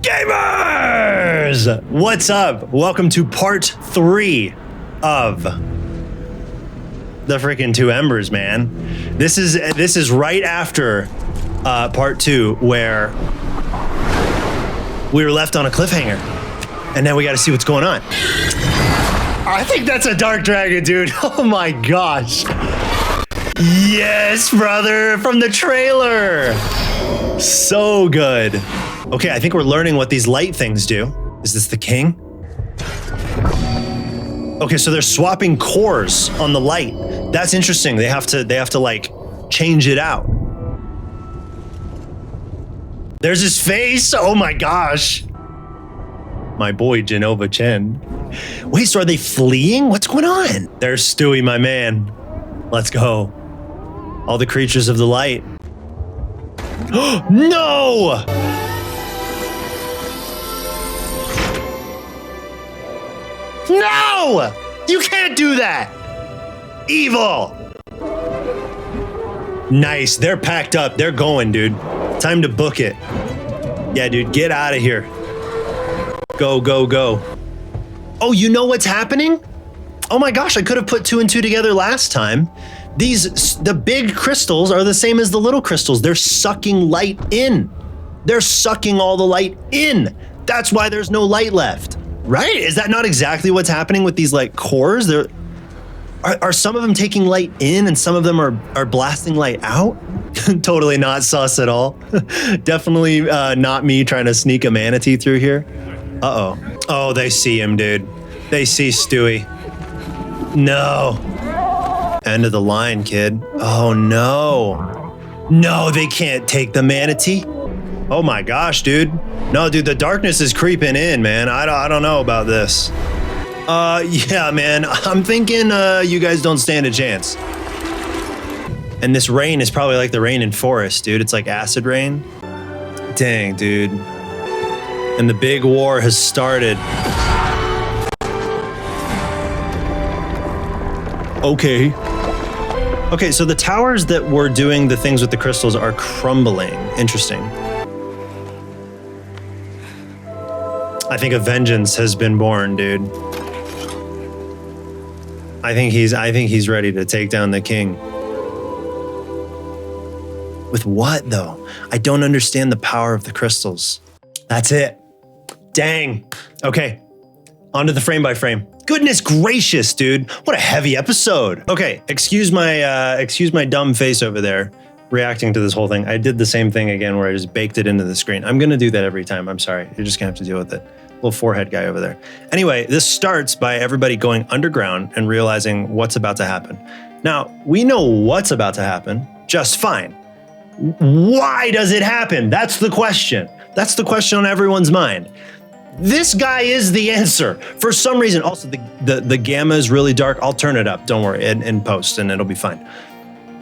Gamers! What's up? Welcome to part 3 of the freaking Two Embers, man. This is right after part 2, where we were left on a cliffhanger, and now we got to see what's going on. I think that's a dark dragon, dude. Oh my gosh. Yes, brother, from the trailer. So good. Okay, I think we're learning what these light things do. Is this the king? Okay, so they're swapping cores on the light. That's interesting. They have to like change it out. There's his face. Oh my gosh. My boy Genova Chen. Wait, so are they fleeing? What's going on? There's Stewie, my man. Let's go. All the creatures of the light. No! No! You can't do that! Evil! Nice, they're packed up. They're going, dude. Time to book it. Yeah, dude, get out of here. Go, go, go. Oh, you know what's happening? Oh my gosh, I could have put 2 and 2 together last time. The big crystals are the same as the little crystals. They're sucking light in. They're sucking all the light in. That's why there's no light left. Right? Is that not exactly what's happening with these like cores? Are some of them taking light in and some of them are blasting light out? Totally not sus at all. Definitely not me trying to sneak a manatee through here. Uh-oh. Oh, they see him, dude. They see Stewie. No. End of the line, kid. Oh no. No, they can't take the manatee. Oh my gosh, dude. No, dude, the darkness is creeping in, man. I don't know about this. Yeah, man. I'm thinking you guys don't stand a chance. And this rain is probably like the rain in Forest, dude. It's like acid rain. Dang, dude. And the big war has started. Okay. Okay, so the towers that were doing the things with the crystals are crumbling. Interesting. I think a vengeance has been born, dude. I think he's ready to take down the king. With what, though? I don't understand the power of the crystals. That's it. Dang. Okay. On to the frame by frame. Goodness gracious, dude. What a heavy episode. Okay, excuse my dumb face over there reacting to this whole thing. I did the same thing again where I just baked it into the screen. I'm gonna do that every time. I'm sorry. You're just gonna have to deal with it. Little forehead guy over there. Anyway, this starts by everybody going underground and realizing what's about to happen. Now, we know what's about to happen just fine. Why does it happen? That's the question. That's the question on everyone's mind. This guy is the answer for some reason. Also, the gamma is really dark. I'll turn it up. Don't worry, in post, and it'll be fine.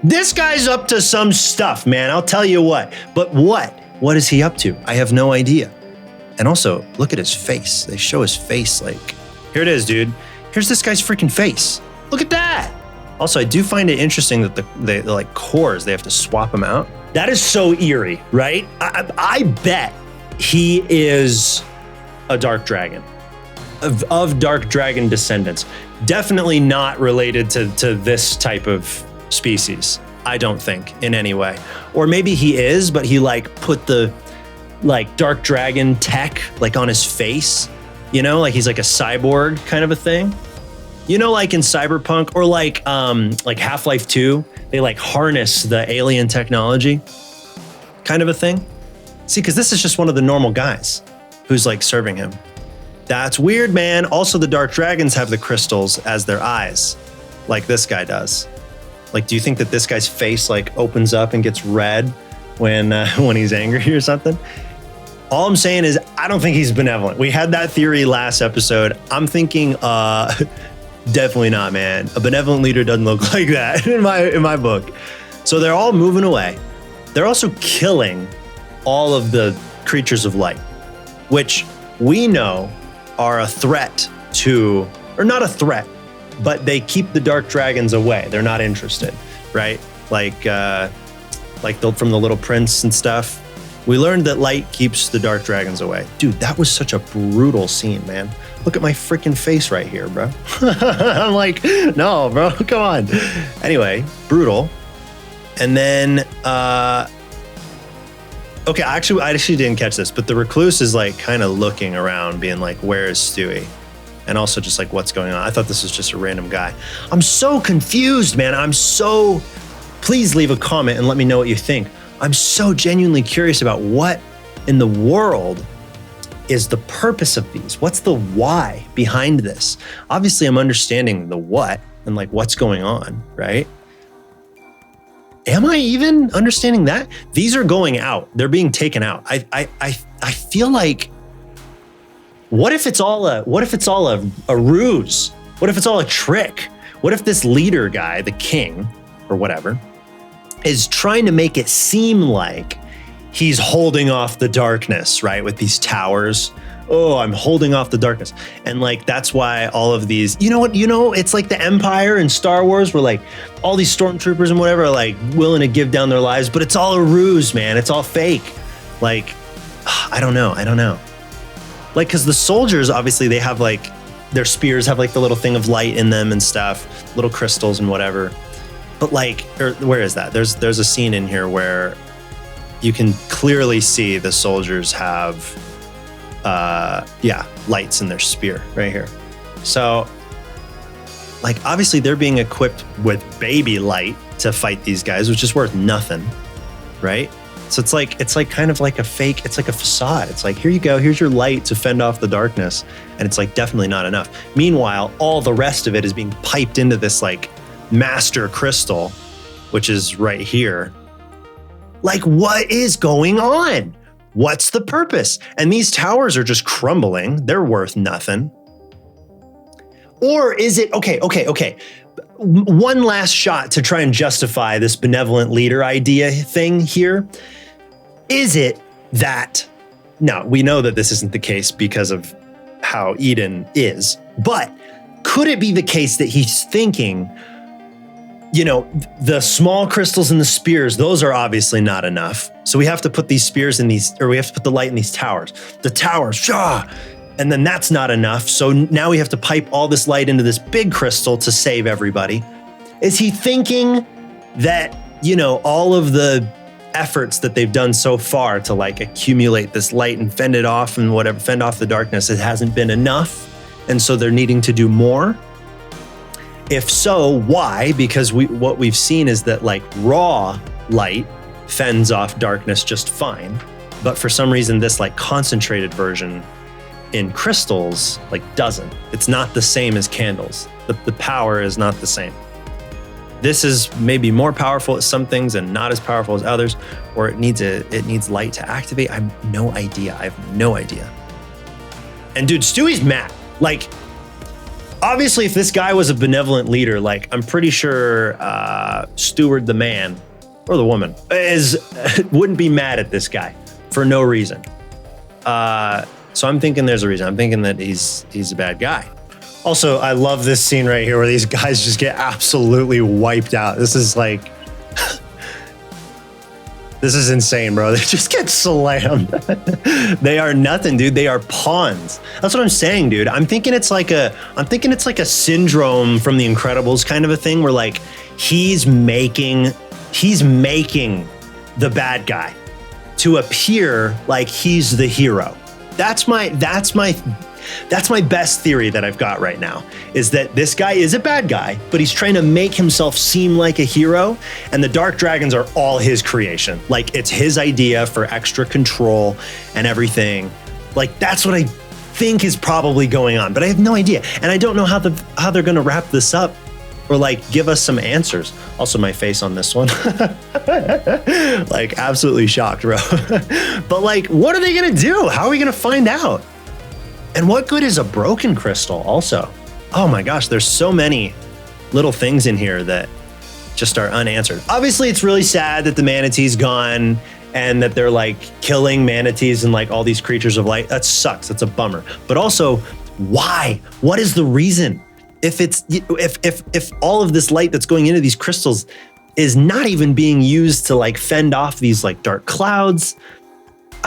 This guy's up to some stuff, man. I'll tell you what. But what? What is he up to? I have no idea. And also, look at his face. They show his face like, here it is, dude. Here's this guy's freaking face. Look at that. Also, I do find it interesting that the like cores, they have to swap them out. That is so eerie, right? I bet he is a dark dragon, of dark dragon descendants. Definitely not related to this type of species, I don't think, in any way. Or maybe he is, but he like put the like dark dragon tech like on his face, you know, like he's like a cyborg kind of a thing. You know, like in Cyberpunk or like Half-Life 2, they like harness the alien technology kind of a thing. See, because this is just one of the normal guys who's like serving him. That's weird, man. Also, the dark dragons have the crystals as their eyes, like this guy does. Like, do you think that this guy's face like opens up and gets red when he's angry or something? All I'm saying is, I don't think he's benevolent. We had that theory last episode. I'm thinking, definitely not, man. A benevolent leader doesn't look like that in my book. So they're all moving away. They're also killing all of the creatures of light, which we know are a threat to, or not a threat, but they keep the dark dragons away. They're not interested, right? Like from the Little Prince and stuff. We learned that light keeps the dark dragons away. Dude, that was such a brutal scene, man. Look at my freaking face right here, bro. I'm like, no, bro, come on. Anyway, brutal. And then, okay, I actually didn't catch this, but the recluse is like kind of looking around, being like, where is Stewie? And also just like, what's going on? I thought this was just a random guy. I'm so confused, man. Please leave a comment and let me know what you think. I'm so genuinely curious about what in the world is the purpose of these? What's the why behind this? Obviously, I'm understanding the what and like what's going on, right? Am I even understanding that? These are going out. They're being taken out. I feel like, what if it's all a ruse? What if it's all a trick? What if this leader guy, the king or whatever, is trying to make it seem like he's holding off the darkness, right? With these towers. Oh, I'm holding off the darkness. And like, that's why all of these, it's like the Empire in Star Wars where like all these stormtroopers and whatever are like willing to give down their lives, but it's all a ruse, man. It's all fake. Like, I don't know. Like, cause the soldiers, obviously they have like, their spears have like the little thing of light in them and stuff, little crystals and whatever. But like, where is that? There's a scene in here where you can clearly see the soldiers have, lights in their spear right here. So like, obviously they're being equipped with baby light to fight these guys, which is worth nothing, right? So it's like kind of like a fake, it's like a facade. It's like, here you go, here's your light to fend off the darkness. And it's like definitely not enough. Meanwhile, all the rest of it is being piped into this like master crystal, which is right here. Like, what is going on? What's the purpose? And these towers are just crumbling. They're worth nothing. Or is it, okay. One last shot to try and justify this benevolent leader idea thing here. Is it that, now we know that this isn't the case because of how Eden is, but could it be the case that he's thinking, the small crystals and the spears, those are obviously not enough. So we have to put these spears in these, or we have to put the light in these towers. The towers, and then that's not enough. So now we have to pipe all this light into this big crystal to save everybody. Is he thinking that, all of the efforts that they've done so far to like accumulate this light and fend off the darkness, it hasn't been enough? And so they're needing to do more? If so, why? Because what we've seen is that like raw light fends off darkness just fine. But for some reason, this like concentrated version in crystals like doesn't. It's not the same as candles. The power is not the same. This is maybe more powerful at some things and not as powerful as others, or it needs light to activate. I have no idea. And dude, Stewie's mad. Like, obviously, if this guy was a benevolent leader, like I'm pretty sure Steward the man or the woman wouldn't be mad at this guy for no reason. So I'm thinking there's a reason. I'm thinking that he's a bad guy. Also, I love this scene right here where these guys just get absolutely wiped out. This is like, this is insane, bro. They just get slammed. They are nothing, dude. They are pawns. That's what I'm saying, dude. I'm thinking it's like a syndrome from The Incredibles kind of a thing where like he's making the bad guy to appear like he's the hero. That's my best theory that I've got right now, is that this guy is a bad guy, but he's trying to make himself seem like a hero, and the dark dragons are all his creation. Like, it's his idea for extra control and everything. Like, that's what I think is probably going on, but I have no idea. And I don't know how they're gonna wrap this up or like give us some answers. Also, my face on this one. Like, absolutely shocked, bro. But like, what are they gonna do? How are we gonna find out? And what good is a broken crystal also? Oh my gosh, there's so many little things in here that just are unanswered. Obviously, it's really sad that the manatee's gone and that they're like killing manatees and like all these creatures of light. That sucks, that's a bummer. But also, why? What is the reason? If all of this light that's going into these crystals is not even being used to like fend off these like dark clouds,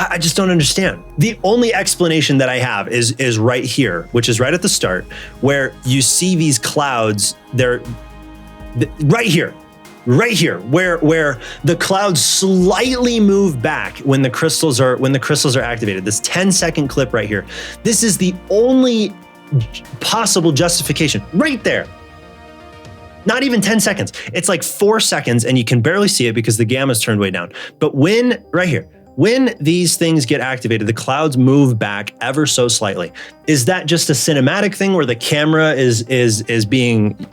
I just don't understand. The only explanation that I have is right here, which is right at the start, where you see these clouds. They're right here, where the clouds slightly move back when the crystals are activated. This 10-second clip right here. This is the only possible justification right there. Not even 10 seconds. It's like 4 seconds, and you can barely see it because the gamma's turned way down. But when these things get activated, the clouds move back ever so slightly. Is that just a cinematic thing where the camera is being,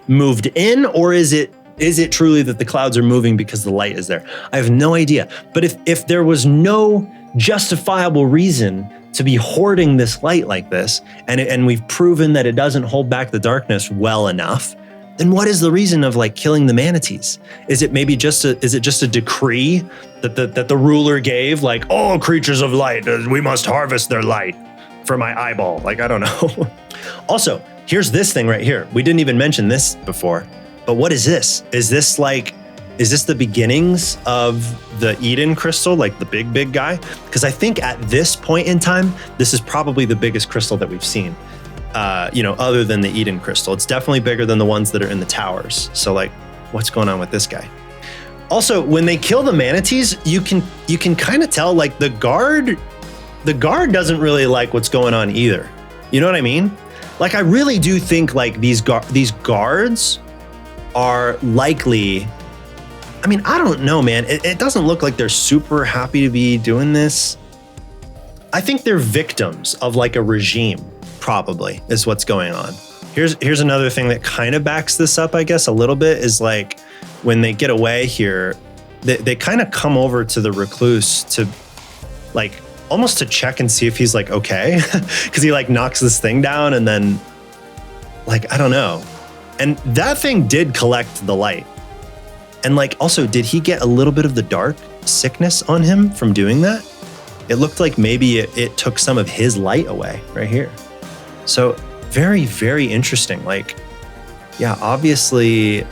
moved in, or is it truly that the clouds are moving because the light is there? I have no idea. But if there was no justifiable reason to be hoarding this light like this, and we've proven that it doesn't hold back the darkness well enough, then what is the reason of like killing the manatees? Is it just a decree that the ruler gave, like, all creatures of light, we must harvest their light for my eyeball? Like, I don't know. Also, here's this thing right here. We didn't even mention this before, but what is this? Is this the beginnings of the Eden crystal, like the big guy? Because I think at this point in time, this is probably the biggest crystal that we've seen. Other than the Eden crystal. It's definitely bigger than the ones that are in the towers. So like, what's going on with this guy? Also, when they kill the manatees, you can kind of tell like the guard doesn't really like what's going on either. You know what I mean? Like, I really do think like these guards are likely, I mean, I don't know, man. It doesn't look like they're super happy to be doing this. I think they're victims of like a regime. Probably is what's going on. Here's another thing that kind of backs this up, I guess, a little bit, is like when they get away here, they kind of come over to the recluse to like almost to check and see if he's like okay, because he like knocks this thing down and then like, I don't know. And that thing did collect the light. And like, also, did he get a little bit of the dark sickness on him from doing that? It looked like maybe it took some of his light away right here. So very, very interesting. Like, yeah, obviously,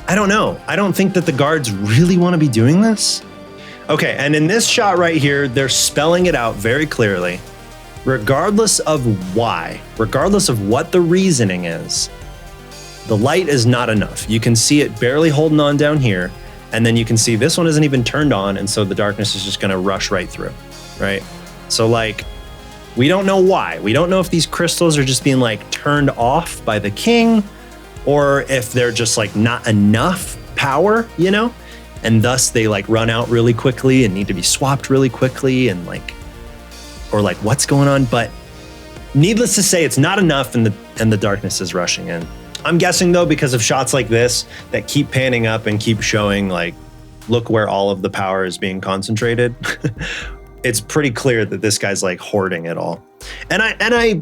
I don't know. I don't think that the guards really want to be doing this. Okay, and in this shot right here, they're spelling it out very clearly. Regardless of why, regardless of what the reasoning is, the light is not enough. You can see it barely holding on down here, and then you can see this one isn't even turned on, and so the darkness is just gonna rush right through, right? So like, we don't know why. We don't know if these crystals are just being like turned off by the king, or if they're just like not enough power, and thus they like run out really quickly and need to be swapped really quickly, and like, or like what's going on. But needless to say, it's not enough, and the darkness is rushing in. I'm guessing though, because of shots like this that keep panning up and keep showing like, look where all of the power is being concentrated. It's pretty clear that this guy's like hoarding it all. And I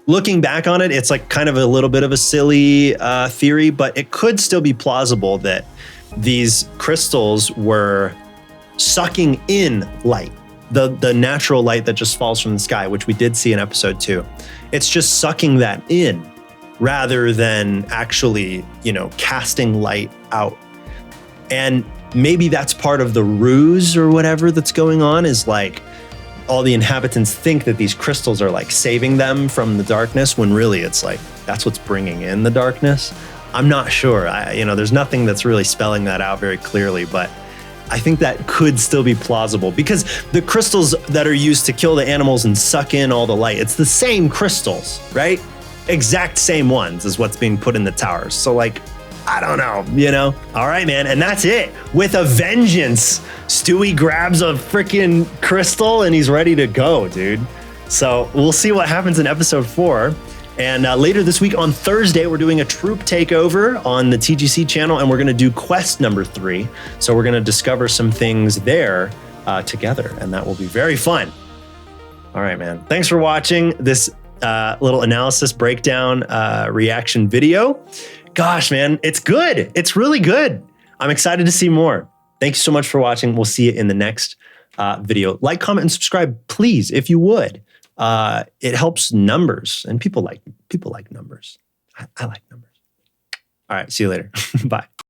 looking back on it, it's like kind of a little bit of a silly theory, but it could still be plausible that these crystals were sucking in light, the natural light that just falls from the sky, which we did see in episode 2. It's just sucking that in rather than actually, casting light out. And maybe that's part of the ruse or whatever that's going on, is like all the inhabitants think that these crystals are like saving them from the darkness, when really it's like that's what's bringing in the darkness. I'm not sure. There's nothing that's really spelling that out very clearly, but I think that could still be plausible, because the crystals that are used to kill the animals and suck in all the light, it's the same crystals, right? Exact same ones as what's being put in the towers. So like, I don't know, All right, man. And that's it. With a vengeance, Stewie grabs a freaking crystal and he's ready to go, dude. So we'll see what happens in episode 4. And later this week on Thursday, we're doing a troop takeover on the TGC channel, and we're going to do quest number 3. So we're going to discover some things there together, and that will be very fun. All right, man. Thanks for watching this little analysis breakdown reaction video. Gosh, man, it's good. It's really good. I'm excited to see more. Thank you so much for watching. We'll see you in the next video. Like, comment, and subscribe, please, if you would. It helps numbers, and people like numbers. I like numbers. All right, see you later. Bye.